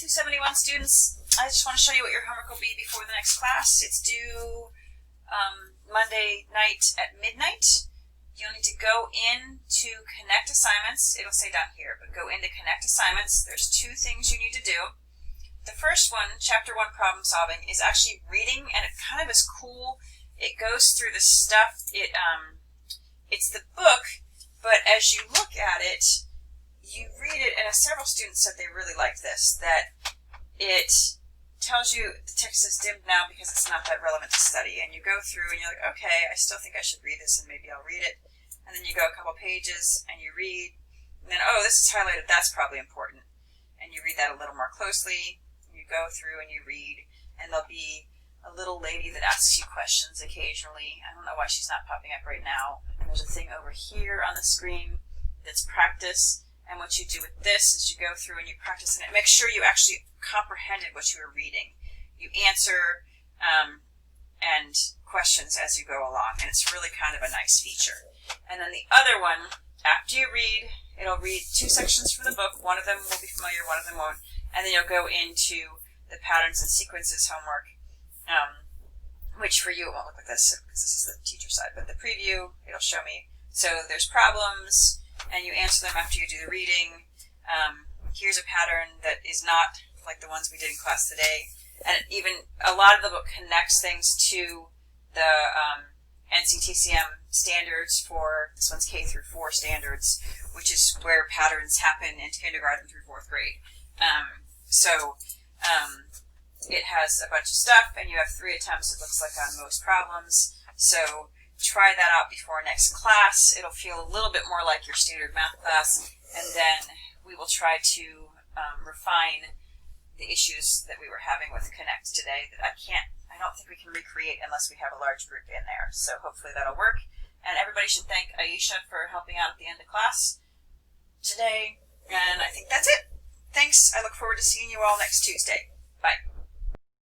271 students. I just want to show you what your homework will be before the next class. It's due Monday night at midnight. You'll need to go in to Connect Assignments. It'll say down here, but go into Connect Assignments. There's two things you need to do. The first one, Chapter 1 Problem Solving, is actually reading, and it kind of is cool. It goes through the stuff. It's the book, but as you look at it, you read it, and several students said they really liked this, that it tells you the text is dimmed now because it's not that relevant to study. And you go through and you're like, okay, I still think I should read this and maybe I'll read it. And then you go a couple pages and you read, and then, oh, this is highlighted, that's probably important. And you read that a little more closely. You go through and you read, and there'll be a little lady that asks you questions occasionally. I don't know why she's not popping up right now. And there's a thing over here on the screen that's practice. And what you do with this is you go through and you practice, and it makes sure you actually comprehended what you were reading. You answer and questions as you go along, and it's really kind of a nice feature. And then the other one, after you read, it'll read two sections from the book. One of them will be familiar, one of them won't. And then you'll go into the patterns and sequences homework, which for you it won't look like this because this is the teacher side, but the preview, it'll show me. So there's problems, and you answer them after you do the reading. Here's a pattern that is not like the ones we did in class today. And even a lot of the book connects things to the NCTCM standards for, this one's K through 4 standards, which is where patterns happen in kindergarten through 4th grade. It has a bunch of stuff, and you have 3 attempts, it looks like, on most problems. So try that out before next class. It'll feel a little bit more like your standard math class, and then we will try to refine the issues that we were having with Connect today that I don't think we can recreate unless we have a large group in there. So hopefully that'll work. And everybody should thank Aisha for helping out at the end of class today. And I think that's it. Thanks. I look forward to seeing you all next Tuesday. Bye.